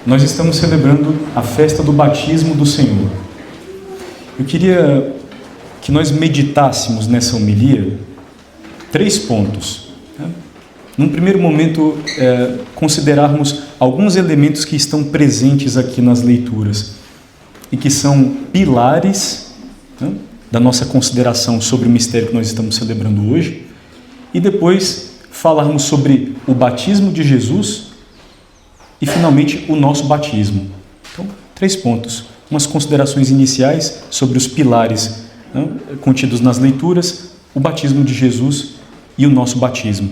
nós estamos celebrando a festa do batismo do Senhor. Eu queria que nós meditássemos nessa homilia 3 pontos. Num primeiro momento, considerarmos alguns elementos que estão presentes aqui nas leituras e que são pilares da nossa consideração sobre o mistério que nós estamos celebrando hoje, e depois falarmos sobre o batismo de Jesus e, finalmente, o nosso batismo. Então, 3 pontos, umas considerações iniciais sobre os pilares contidos nas leituras, o batismo de Jesus e o nosso batismo.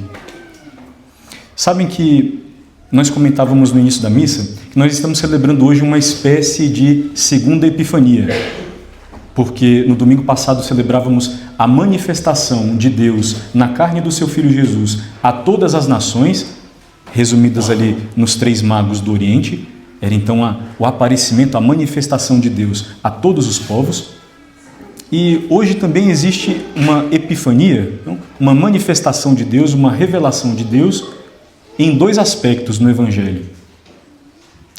Sabem que nós comentávamos no início da missa que nós estamos celebrando hoje uma espécie de segunda Epifania, porque no domingo passado celebrávamos a manifestação de Deus na carne do seu Filho Jesus a todas as nações, resumidas ali nos 3 magos do Oriente. Era então o aparecimento, a manifestação de Deus a todos os povos. E hoje também existe uma epifania, uma manifestação de Deus, uma revelação de Deus em 2 aspectos no Evangelho.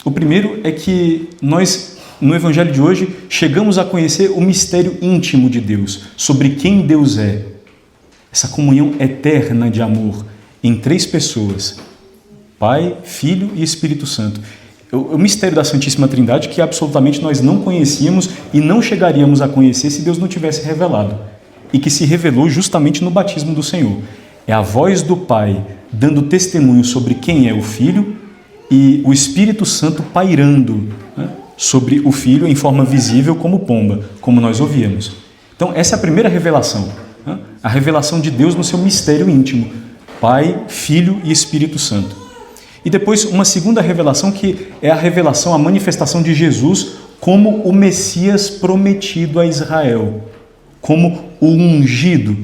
O primeiro é que nós, no Evangelho de hoje, chegamos a conhecer o mistério íntimo de Deus, sobre quem Deus é. Essa comunhão eterna de amor em 3 pessoas, Pai, Filho e Espírito Santo. O mistério da Santíssima Trindade que absolutamente nós não conhecíamos e não chegaríamos a conhecer se Deus não tivesse revelado, e que se revelou justamente no batismo do Senhor. É a voz do Pai dando testemunho sobre quem é o Filho e o Espírito Santo pairando sobre o Filho em forma visível como pomba, como nós ouvíamos. Então essa é a primeira revelação, a revelação de Deus no seu mistério íntimo, Pai, Filho e Espírito Santo. E depois uma segunda revelação, que é a revelação, a manifestação de Jesus como o Messias prometido a Israel, como o ungido,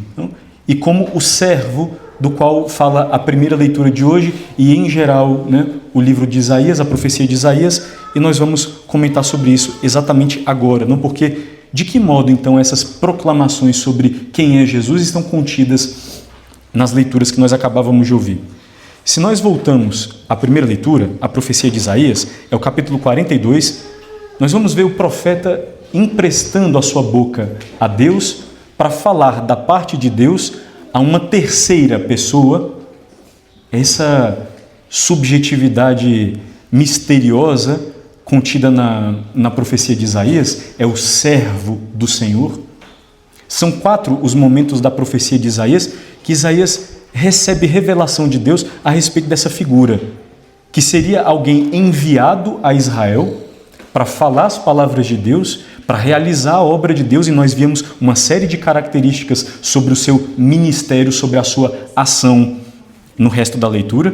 e como o servo do qual fala a primeira leitura de hoje e, em geral, o livro de Isaías, a profecia de Isaías, e nós vamos comentar sobre isso exatamente agora, porque de que modo, então, essas proclamações sobre quem é Jesus estão contidas nas leituras que nós acabávamos de ouvir. Se nós voltamos à primeira leitura, a profecia de Isaías, é o capítulo 42, nós vamos ver o profeta emprestando a sua boca a Deus para falar da parte de Deus a uma terceira pessoa. Essa subjetividade misteriosa contida na profecia de Isaías é o servo do Senhor. São 4 os momentos da profecia de Isaías que Isaías recebe revelação de Deus a respeito dessa figura, que seria alguém enviado a Israel para falar as palavras de Deus, para realizar a obra de Deus, e nós vimos uma série de características sobre o seu ministério, sobre a sua ação no resto da leitura,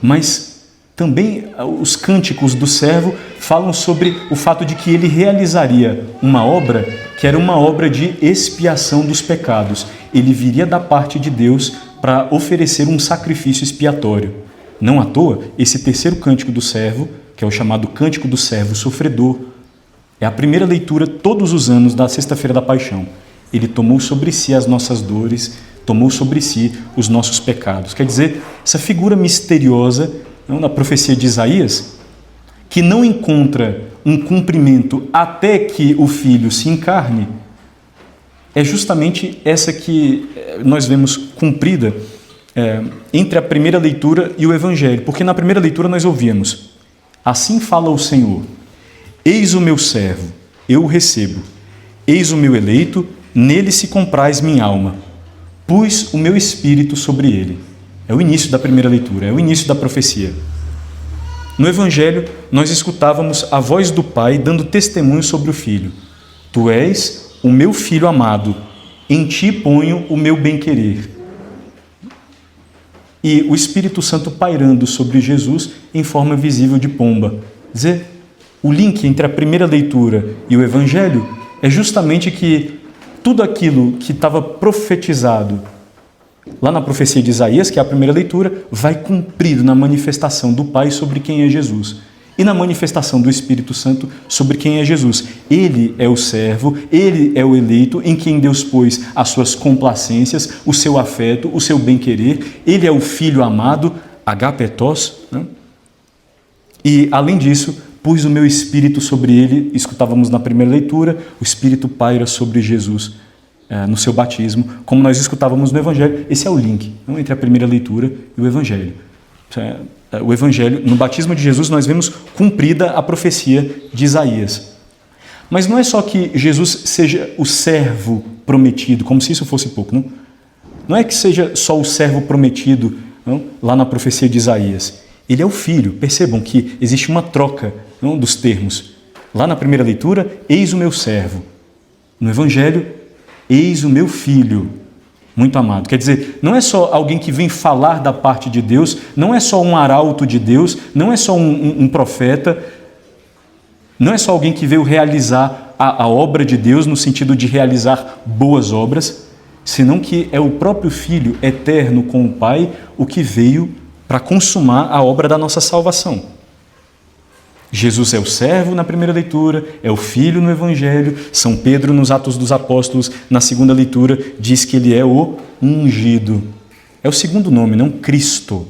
mas também os cânticos do servo falam sobre o fato de que ele realizaria uma obra que era uma obra de expiação dos pecados. Ele viria da parte de Deus para oferecer um sacrifício expiatório. Não à toa, esse terceiro cântico do servo, que é o chamado Cântico do Servo Sofredor, é a primeira leitura todos os anos da Sexta-feira da Paixão. Ele tomou sobre si as nossas dores, tomou sobre si os nossos pecados. Quer dizer, essa figura misteriosa na profecia de Isaías, que não encontra um cumprimento até que o Filho se encarne, é justamente essa que nós vemos cumprida entre a primeira leitura e o Evangelho. Porque na primeira leitura nós ouvimos: assim fala o Senhor, eis o meu servo, eu o recebo, eis o meu eleito, nele se compraz minha alma, pus o meu espírito sobre ele. É o início da primeira leitura, é o início da profecia. No Evangelho, nós escutávamos a voz do Pai dando testemunho sobre o Filho. Tu és o meu Filho amado, em ti ponho o meu bem-querer. E o Espírito Santo pairando sobre Jesus em forma visível de pomba. Quer dizer, o link entre a primeira leitura e o Evangelho é justamente que tudo aquilo que estava profetizado lá na profecia de Isaías, que é a primeira leitura, vai cumprido na manifestação do Pai sobre quem é Jesus. E na manifestação do Espírito Santo sobre quem é Jesus. Ele é o servo, ele é o eleito em quem Deus pôs as suas complacências, o seu afeto, o seu bem-querer. Ele é o Filho amado, agapetos, E, além disso, pus o meu Espírito sobre ele, escutávamos na primeira leitura, o Espírito paira sobre Jesus no seu batismo, como nós escutávamos no Evangelho. Esse é o link entre a primeira leitura e o Evangelho. O Evangelho, no batismo de Jesus, nós vemos cumprida a profecia de Isaías. Mas não é só que Jesus seja o servo prometido, como se isso fosse pouco, não? Não é que seja só o servo prometido, não? Lá na profecia de Isaías. Ele é o filho. Percebam que existe uma troca, não, dos termos. Lá na primeira leitura, eis o meu servo. No Evangelho, eis o meu filho, muito amado. Quer dizer, não é só alguém que vem falar da parte de Deus, não é só um arauto de Deus, não é só um profeta, não é só alguém que veio realizar a obra de Deus no sentido de realizar boas obras, senão que é o próprio Filho eterno com o Pai o que veio para consumar a obra da nossa salvação. Jesus é o servo na primeira leitura, é o Filho no Evangelho. São Pedro, nos Atos dos Apóstolos, na segunda leitura, diz que ele é o ungido. É o segundo nome, não Cristo,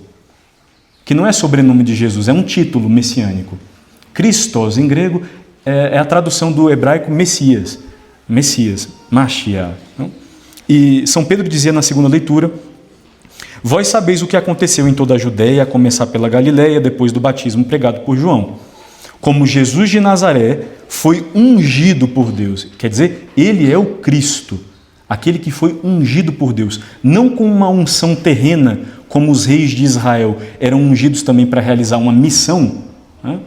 que não é sobrenome de Jesus, é um título messiânico. Christos, em grego, é a tradução do hebraico Messias, Mashiach. E São Pedro dizia na segunda leitura: vós sabeis o que aconteceu em toda a Judéia, a começar pela Galiléia, depois do batismo pregado por João. Como Jesus de Nazaré foi ungido por Deus. Quer dizer, ele é o Cristo, aquele que foi ungido por Deus. Não com uma unção terrena, como os reis de Israel eram ungidos também para realizar uma missão, né?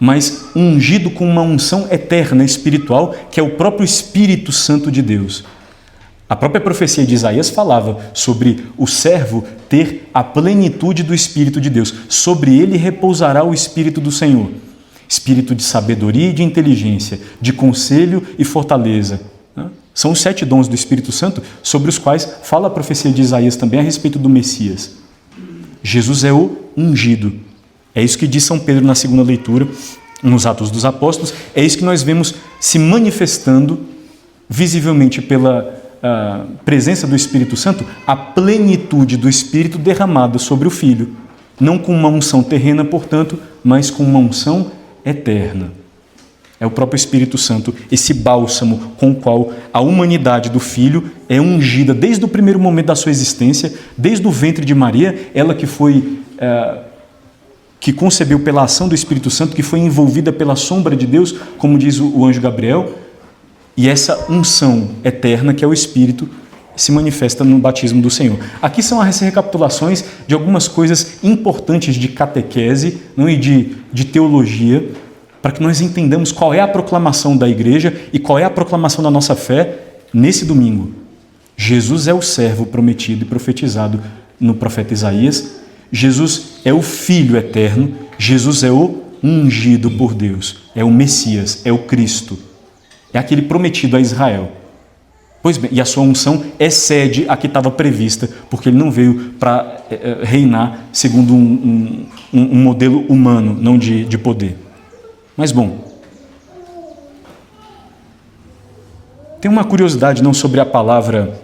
Mas ungido com uma unção eterna, espiritual, que é o próprio Espírito Santo de Deus. A própria profecia de Isaías falava sobre o servo ter a plenitude do Espírito de Deus. Sobre ele repousará o Espírito do Senhor. Espírito de sabedoria e de inteligência, de conselho e fortaleza. São os 7 dons do Espírito Santo sobre os quais fala a profecia de Isaías também a respeito do Messias. Jesus é o ungido. É isso que diz São Pedro na segunda leitura, nos Atos dos Apóstolos. É isso que nós vemos se manifestando visivelmente pela presença do Espírito Santo, a plenitude do Espírito derramada sobre o Filho, não com uma unção terrena, portanto, mas com uma unção eterna. É o próprio Espírito Santo, esse bálsamo com o qual a humanidade do Filho é ungida desde o primeiro momento da sua existência, desde o ventre de Maria, ela que concebeu pela ação do Espírito Santo, que foi envolvida pela sombra de Deus, como diz o anjo Gabriel. E essa unção eterna, que é o Espírito, se manifesta no batismo do Senhor. Aqui são as recapitulações de algumas coisas importantes de catequese, não, e de teologia, para que nós entendamos qual é a proclamação da igreja e qual é a proclamação da nossa fé nesse domingo. Jesus é o servo prometido e profetizado no profeta Isaías. Jesus é o Filho eterno. Jesus é o ungido por Deus. É o Messias, é o Cristo. É aquele prometido a Israel. Pois bem, e a sua unção excede a que estava prevista, porque ele não veio para reinar segundo um modelo humano, não de poder. Mas bom, tem uma curiosidade não sobre a palavra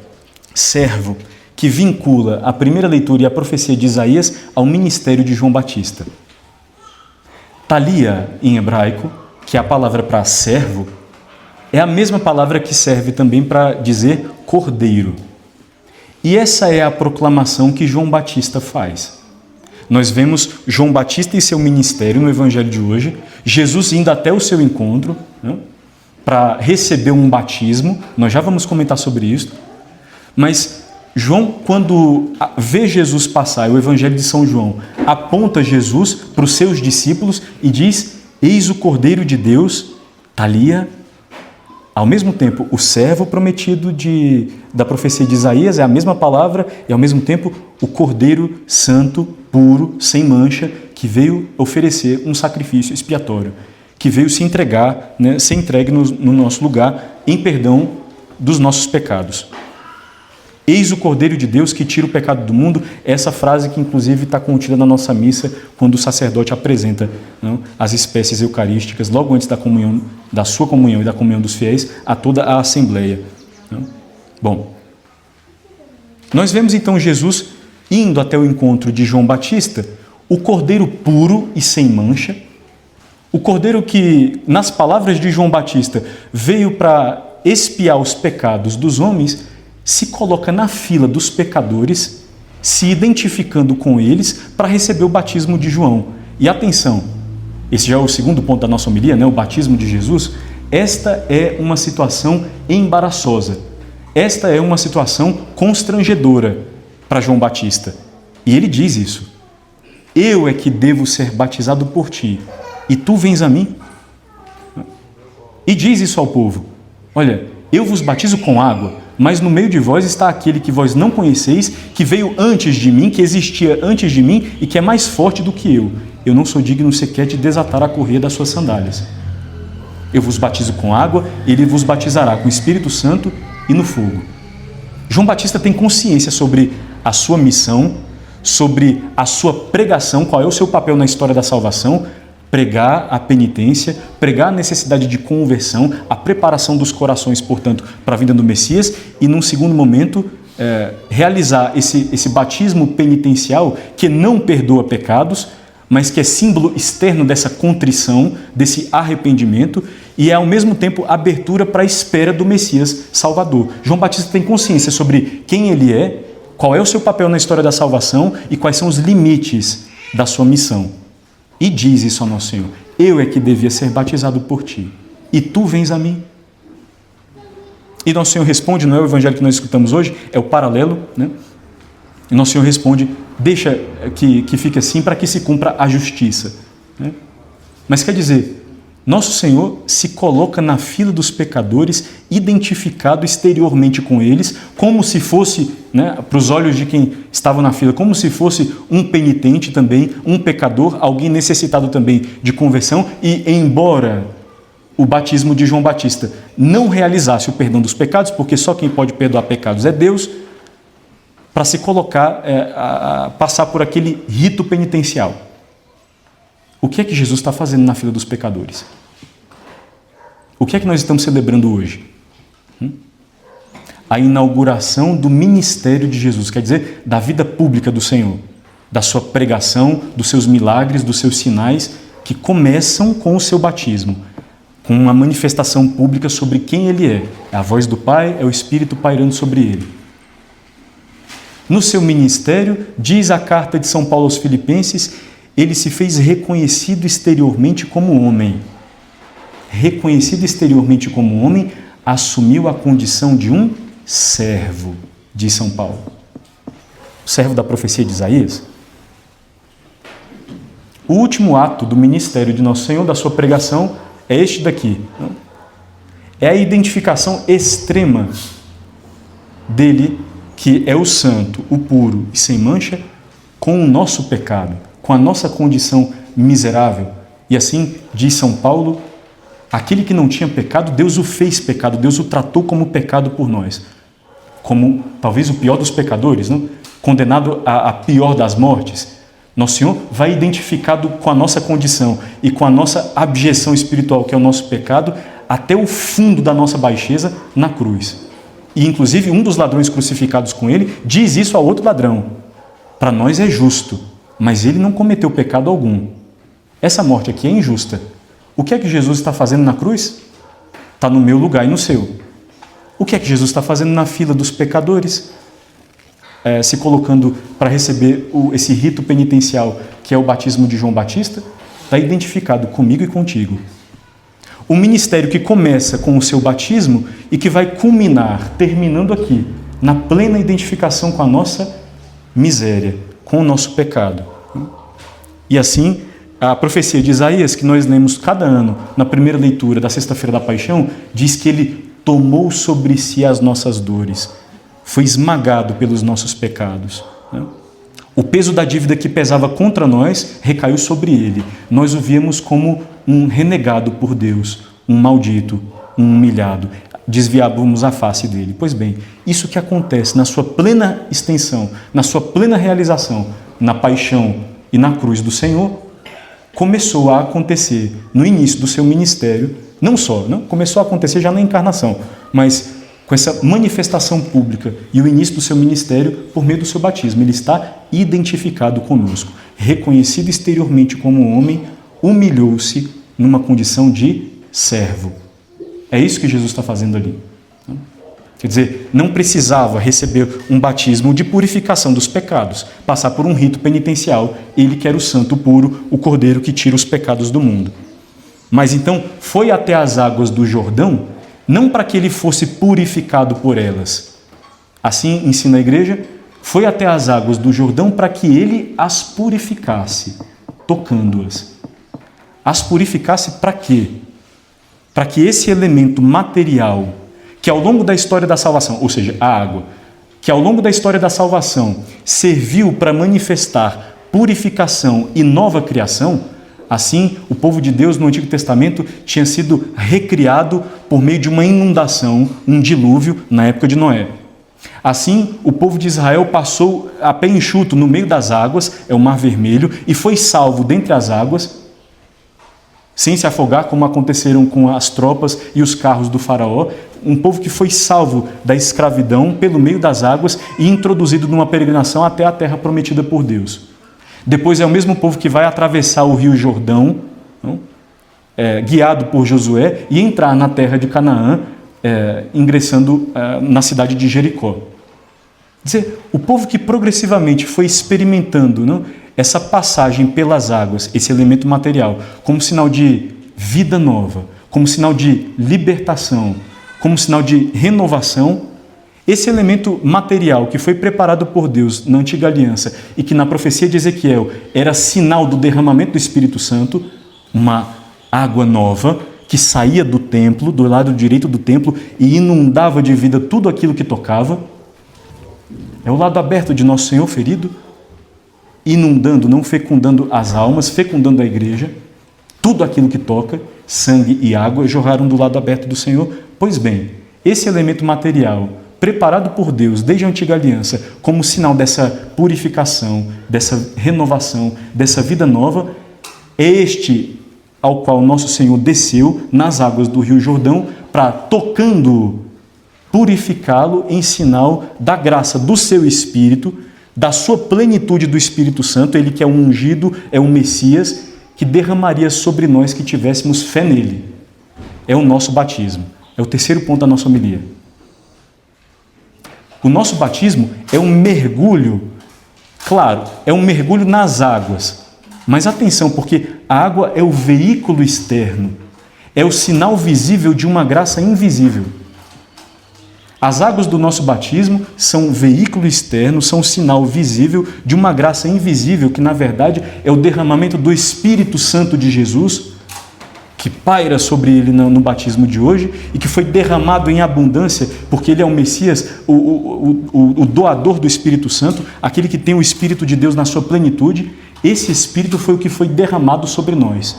servo, que vincula a primeira leitura e a profecia de Isaías ao ministério de João Batista. Talia, em hebraico, que é a palavra para servo, é a mesma palavra que serve também para dizer cordeiro. E essa é a proclamação que João Batista faz. Nós vemos João Batista e seu ministério no Evangelho de hoje, Jesus indo até o seu encontro, né, para receber um batismo. Nós já vamos comentar sobre isso. Mas João, quando vê Jesus passar, o Evangelho de São João aponta Jesus para os seus discípulos e diz: eis o Cordeiro de Deus, Talia. Ao mesmo tempo, o servo prometido da profecia de Isaías é a mesma palavra e, ao mesmo tempo, o Cordeiro Santo, puro, sem mancha, que veio oferecer um sacrifício expiatório, que veio se entregar, né, ser entregue no nosso lugar em perdão dos nossos pecados. Eis o Cordeiro de Deus que tira o pecado do mundo. Essa frase que inclusive está contida na nossa missa quando o sacerdote apresenta, não, as espécies eucarísticas logo antes da comunhão, da sua comunhão e da comunhão dos fiéis a toda a assembleia. Não? Bom, nós vemos então Jesus indo até o encontro de João Batista, o cordeiro puro e sem mancha, o cordeiro que, nas palavras de João Batista, veio para expiar os pecados dos homens, se coloca na fila dos pecadores, se identificando com eles para receber o batismo de João. E atenção, esse já é o segundo ponto da nossa homilia, né? O batismo de Jesus. Esta é uma situação embaraçosa. Esta é uma situação constrangedora para João Batista. E ele diz isso. Eu é que devo ser batizado por ti, e tu vens a mim? E diz isso ao povo. Olha, eu vos batizo com água, mas no meio de vós está aquele que vós não conheceis, que veio antes de mim, que existia antes de mim e que é mais forte do que eu. Eu não sou digno sequer de desatar a correia das suas sandálias. Eu vos batizo com água, ele vos batizará com o Espírito Santo e no fogo. João Batista tem consciência sobre a sua missão, sobre a sua pregação, qual é o seu papel na história da salvação, pregar a penitência, pregar a necessidade de conversão, a preparação dos corações, portanto, para a vinda do Messias e, num segundo momento, realizar esse batismo penitencial que não perdoa pecados, mas que é símbolo externo dessa contrição, desse arrependimento e é, ao mesmo tempo, abertura para a espera do Messias Salvador. João Batista tem consciência sobre quem ele é, qual é o seu papel na história da salvação e quais são os limites da sua missão. E diz isso ao nosso Senhor: eu é que devia ser batizado por ti, e tu vens a mim. E nosso Senhor responde, não é o evangelho que nós escutamos hoje, é o paralelo, né? E nosso Senhor responde: deixa que fique assim para que se cumpra a justiça, né? Mas quer dizer, nosso Senhor se coloca na fila dos pecadores, identificado exteriormente com eles, como se fosse, né, para os olhos de quem estava na fila, como se fosse um penitente também, um pecador, alguém necessitado também de conversão, e embora o batismo de João Batista não realizasse o perdão dos pecados, porque só quem pode perdoar pecados é Deus, para se colocar, passar por aquele rito penitencial. O que é que Jesus está fazendo na fila dos pecadores? O que é que nós estamos celebrando hoje? A inauguração do ministério de Jesus, quer dizer, da vida pública do Senhor, da sua pregação, dos seus milagres, dos seus sinais, que começam com o seu batismo, com uma manifestação pública sobre quem ele é. É a voz do Pai, é o Espírito pairando sobre ele. No seu ministério, diz a carta de São Paulo aos Filipenses, ele se fez reconhecido exteriormente como homem. Reconhecido exteriormente como homem, assumiu a condição de um servo, diz São Paulo. O servo da profecia de Isaías. O último ato do ministério de Nosso Senhor, da sua pregação, é este daqui. É a identificação extrema dele, que é o santo, o puro e sem mancha, com o nosso pecado, com a nossa condição miserável. E assim, diz São Paulo, aquele que não tinha pecado, Deus o fez pecado, Deus o tratou como pecado por nós. Como talvez o pior dos pecadores, não? Condenado a pior das mortes. Nosso Senhor vai identificado com a nossa condição e com a nossa abjeção espiritual, que é o nosso pecado, até o fundo da nossa baixeza na cruz. E inclusive um dos ladrões crucificados com ele diz isso a outro ladrão: para nós é justo, mas ele não cometeu pecado algum. Essa morte aqui é injusta. O que é que Jesus está fazendo na cruz? Está no meu lugar e no seu. O que é que Jesus está fazendo na fila dos pecadores? Se colocando para receber esse rito penitencial, que é o batismo de João Batista, está identificado comigo e contigo. O ministério que começa com o seu batismo e que vai culminar, terminando aqui, na plena identificação com a nossa miséria, com o nosso pecado. E assim, a profecia de Isaías, que nós lemos cada ano na primeira leitura da Sexta-feira da Paixão, diz que ele tomou sobre si as nossas dores, foi esmagado pelos nossos pecados. O peso da dívida que pesava contra nós recaiu sobre ele. Nós o víamos como um renegado por Deus, um maldito, um humilhado. Desviávamos a face dele. Pois bem, isso que acontece na sua plena extensão, na sua plena realização, na paixão e na cruz do Senhor, começou a acontecer no início do seu ministério, não começou a acontecer já na encarnação, mas com essa manifestação pública e o início do seu ministério por meio do seu batismo. Ele está identificado conosco, reconhecido exteriormente como homem, humilhou-se numa condição de servo. É isso que Jesus está fazendo ali. Quer dizer, não precisava receber um batismo de purificação dos pecados, passar por um rito penitencial, ele que era o santo puro, o cordeiro que tira os pecados do mundo. Mas então foi até as águas do Jordão, não para que ele fosse purificado por elas. Assim ensina a igreja, foi até as águas do Jordão para que ele as purificasse, tocando-as. As purificasse para quê? Para que esse elemento material, que ao longo da história da salvação, ou seja, a água, que ao longo da história da salvação serviu para manifestar purificação e nova criação, assim o povo de Deus no Antigo Testamento tinha sido recriado por meio de uma inundação, um dilúvio na época de Noé. Assim, o povo de Israel passou a pé enxuto no meio das águas, é o Mar Vermelho, e foi salvo dentre as águas, sem se afogar, como aconteceram com as tropas e os carros do faraó, um povo que foi salvo da escravidão pelo meio das águas e introduzido numa peregrinação até a terra prometida por Deus. Depois é o mesmo povo que vai atravessar o rio Jordão, guiado por Josué, e entrar na terra de Canaã, ingressando na cidade de Jericó. Quer dizer, o povo que progressivamente foi experimentando essa passagem pelas águas, esse elemento material, como sinal de vida nova, como sinal de libertação, como sinal de renovação, esse elemento material que foi preparado por Deus na antiga aliança e que na profecia de Ezequiel era sinal do derramamento do Espírito Santo, uma água nova que saía do templo, do lado direito do templo e inundava de vida tudo aquilo que tocava. É o lado aberto de nosso Senhor ferido, inundando, não fecundando as almas, fecundando a igreja. Tudo aquilo que toca, sangue e água, jorraram do lado aberto do Senhor. Pois bem, esse elemento material, preparado por Deus desde a antiga aliança, como sinal dessa purificação, dessa renovação, dessa vida nova, é este ao qual nosso Senhor desceu nas águas do Rio Jordão para, tocando-o, purificá-lo em sinal da graça do seu Espírito, da sua plenitude do Espírito Santo, ele que é o ungido, é o Messias, que derramaria sobre nós que tivéssemos fé nele. É o nosso batismo. É o terceiro ponto da nossa homilia. O nosso batismo é um mergulho, claro, é um mergulho nas águas. Mas atenção, porque a água é o veículo externo, é o sinal visível de uma graça invisível. As águas do nosso batismo são veículo externo, são sinal visível de uma graça invisível, que na verdade é o derramamento do Espírito Santo de Jesus, que paira sobre ele no batismo de hoje e que foi derramado em abundância, porque ele é o Messias, o doador do Espírito Santo, aquele que tem o Espírito de Deus na sua plenitude. Esse Espírito foi o que foi derramado sobre nós,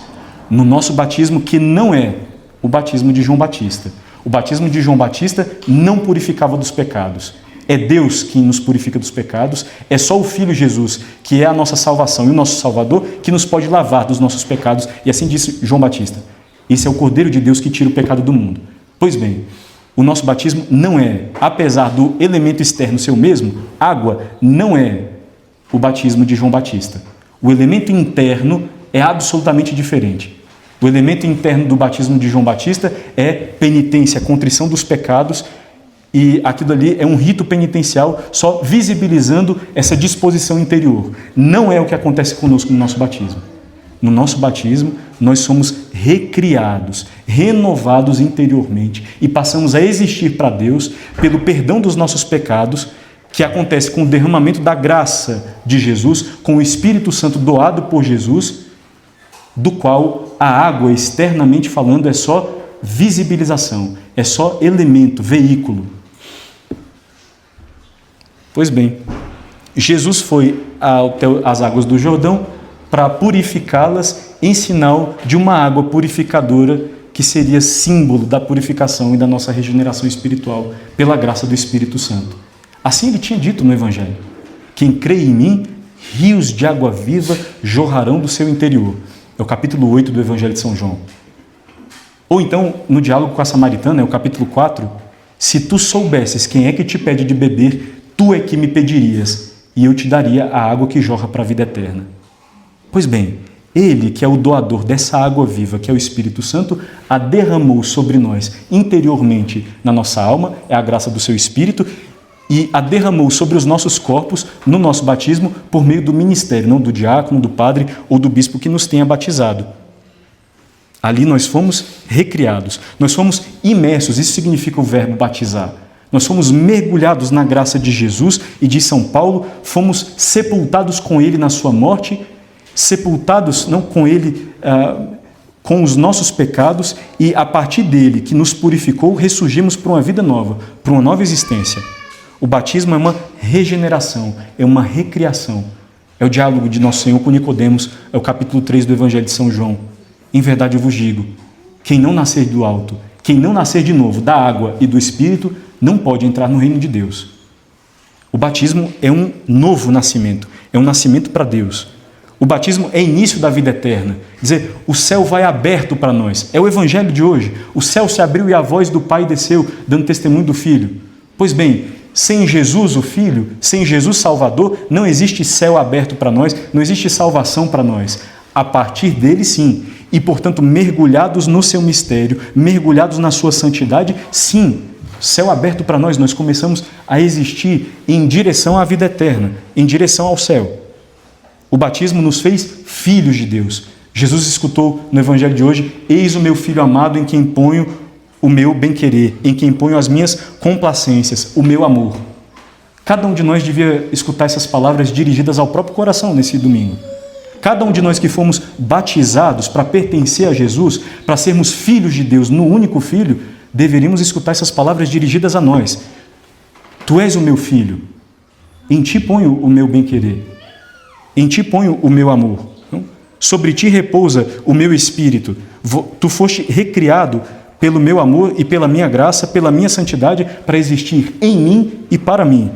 no nosso batismo, que não é o batismo de João Batista. O batismo de João Batista não purificava dos pecados. É Deus quem nos purifica dos pecados, é só o Filho Jesus, que é a nossa salvação e o nosso Salvador, que nos pode lavar dos nossos pecados. E assim disse João Batista, esse é o Cordeiro de Deus que tira o pecado do mundo. Pois bem, o nosso batismo não é, apesar do elemento externo ser o mesmo, água não é o batismo de João Batista. O elemento interno é absolutamente diferente. O elemento interno do batismo de João Batista é penitência, contrição dos pecados, e aquilo ali é um rito penitencial só visibilizando essa disposição interior. Não é o que acontece conosco no nosso batismo. No nosso batismo, nós somos recriados, renovados interiormente e passamos a existir para Deus pelo perdão dos nossos pecados, que acontece com o derramamento da graça de Jesus, com o Espírito Santo doado por Jesus, do qual a água, externamente falando, é só visibilização, é só elemento, veículo. Pois bem, Jesus foi às águas do Jordão para purificá-las em sinal de uma água purificadora que seria símbolo da purificação e da nossa regeneração espiritual pela graça do Espírito Santo. Assim ele tinha dito no Evangelho: quem crê em mim, rios de água viva jorrarão do seu interior. É o capítulo 8 do Evangelho de São João. Ou então, no diálogo com a samaritana, é o capítulo 4, se tu soubesses quem é que te pede de beber, tu é que me pedirias, e eu te daria a água que jorra para a vida eterna. Pois bem, Ele, que é o doador dessa água viva, que é o Espírito Santo, a derramou sobre nós interiormente na nossa alma, é a graça do seu Espírito, e a derramou sobre os nossos corpos no nosso batismo por meio do ministério, não do diácono, do padre ou do bispo que nos tenha batizado. Ali nós fomos recriados, nós fomos imersos, isso significa o verbo batizar. Nós fomos mergulhados na graça de Jesus e de São Paulo, fomos sepultados com Ele na sua morte, sepultados não com Ele, com os nossos pecados, e a partir dele, que nos purificou, ressurgimos para uma vida nova, para uma nova existência. O batismo é uma regeneração, é uma recriação. É o diálogo de Nosso Senhor com Nicodemos, é o capítulo 3 do Evangelho de São João. Em verdade eu vos digo, quem não nascer do alto, quem não nascer de novo da água e do Espírito, não pode entrar no reino de Deus. O batismo é um novo nascimento, é um nascimento para Deus. O batismo é início da vida eterna. Quer dizer, o céu vai aberto para nós. É o Evangelho de hoje. O céu se abriu e a voz do Pai desceu, dando testemunho do Filho. Pois bem, sem Jesus, o Filho, sem Jesus Salvador, não existe céu aberto para nós, não existe salvação para nós. A partir dele, sim. E, portanto, mergulhados no seu mistério, mergulhados na sua santidade, sim. Céu aberto para nós, nós começamos a existir em direção à vida eterna, em direção ao céu. O batismo nos fez filhos de Deus. Jesus escutou no Evangelho de hoje: eis o meu Filho amado em quem ponho o meu bem-querer, em quem ponho as minhas complacências, o meu amor. Cada um de nós devia escutar essas palavras dirigidas ao próprio coração nesse domingo. Cada um de nós que fomos batizados para pertencer a Jesus, para sermos filhos de Deus no único Filho, deveríamos escutar essas palavras dirigidas a nós. Tu és o meu Filho, em ti ponho o meu bem-querer, em ti ponho o meu amor. Sobre ti repousa o meu espírito. Tu foste recriado pelo meu amor e pela minha graça, pela minha santidade, para existir em mim e para mim.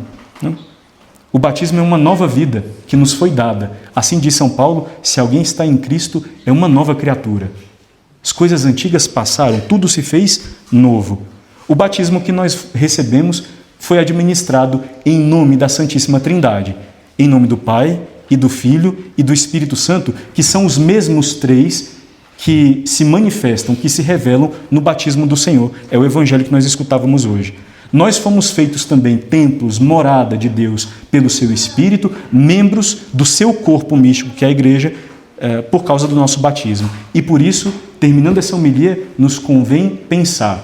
O batismo é uma nova vida que nos foi dada. Assim diz São Paulo: se alguém está em Cristo, é uma nova criatura. As coisas antigas passaram, tudo se fez novo. O batismo que nós recebemos foi administrado em nome da Santíssima Trindade, em nome do Pai e do Filho e do Espírito Santo, que são os mesmos três que se manifestam, que se revelam no batismo do Senhor. É o Evangelho que nós escutávamos hoje. Nós fomos feitos também templos, morada de Deus pelo seu Espírito, membros do seu corpo místico, que é a Igreja, por causa do nosso batismo. E por isso, terminando essa homilia, nos convém pensar: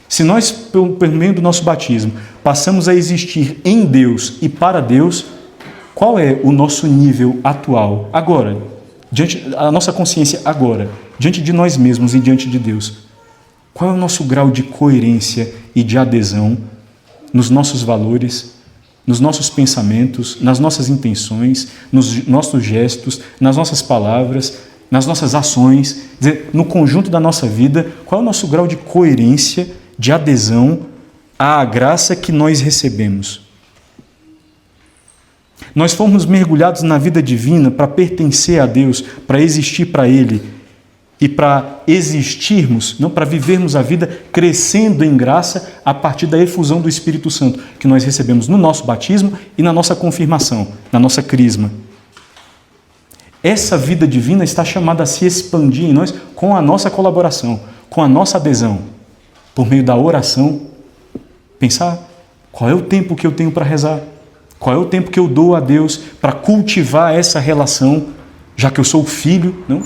se nós, pelo meio do nosso batismo, passamos a existir em Deus e para Deus, qual é o nosso nível atual, agora, a nossa consciência agora, diante de nós mesmos e diante de Deus? Qual é o nosso grau de coerência e de adesão nos nossos valores, nos nossos pensamentos, nas nossas intenções, nos nossos gestos, nas nossas palavras, nas nossas ações, dizer, no conjunto da nossa vida? Qual é o nosso grau de coerência, de adesão à graça que nós recebemos? Nós fomos mergulhados na vida divina para pertencer a Deus, para existir para Ele e para existirmos, não para vivermos a vida crescendo em graça a partir da efusão do Espírito Santo que nós recebemos no nosso batismo e na nossa confirmação, na nossa crisma. Essa vida divina está chamada a se expandir em nós com a nossa colaboração, com a nossa adesão, por meio da oração. Pensar: qual é o tempo que eu tenho para rezar? Qual é o tempo que eu dou a Deus para cultivar essa relação, já que eu sou filho, não?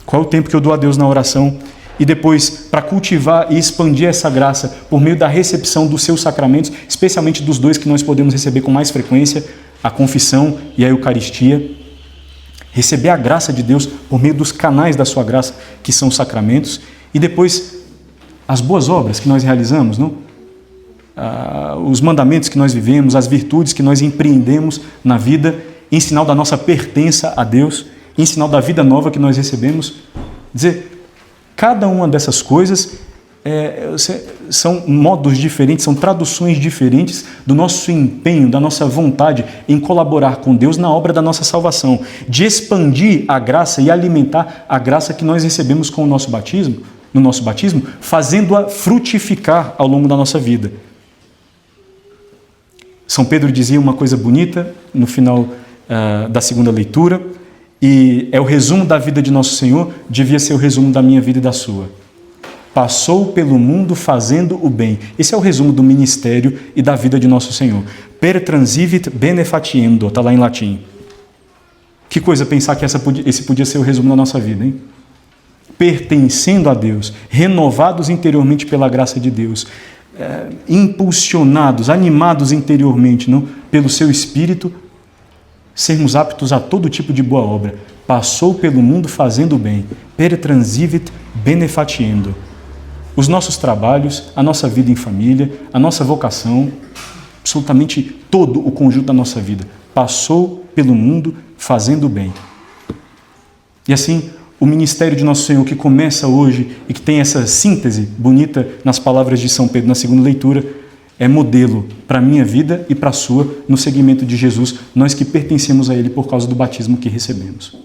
Qual é o tempo que eu dou a Deus na oração? E depois, para cultivar e expandir essa graça por meio da recepção dos seus sacramentos, especialmente dos dois que nós podemos receber com mais frequência, a confissão e a Eucaristia. Receber a graça de Deus por meio dos canais da sua graça, que são os sacramentos. E depois, as boas obras que nós realizamos, não? Os mandamentos que nós vivemos, as virtudes que nós empreendemos na vida, em sinal da nossa pertença a Deus, em sinal da vida nova que nós recebemos. Dizer, cada uma dessas coisas são modos diferentes, são traduções diferentes do nosso empenho, da nossa vontade em colaborar com Deus na obra da nossa salvação, de expandir a graça e alimentar a graça que nós recebemos com o nosso batismo. no nosso batismo, fazendo-a frutificar ao longo da nossa vida. São Pedro dizia uma coisa bonita no final da segunda leitura, e é o resumo da vida de nosso Senhor, devia ser o resumo da minha vida e da sua. Passou pelo mundo fazendo o bem. Esse é o resumo do ministério e da vida de nosso Senhor. Per transivit benefatiendo, está lá em latim. Que coisa pensar que esse podia ser o resumo da nossa vida, hein? Pertencendo a Deus, renovados interiormente pela graça de Deus, impulsionados, animados interiormente, não? Pelo seu Espírito, sermos aptos a todo tipo de boa obra. Passou pelo mundo fazendo o bem. Per transivit benefatiendo. Os nossos trabalhos, a nossa vida em família, a nossa vocação, absolutamente todo o conjunto da nossa vida. Passou pelo mundo fazendo o bem. E assim, o ministério de nosso Senhor, que começa hoje e que tem essa síntese bonita nas palavras de São Pedro na segunda leitura, é modelo para a minha vida e para a sua no seguimento de Jesus, nós que pertencemos a Ele por causa do batismo que recebemos.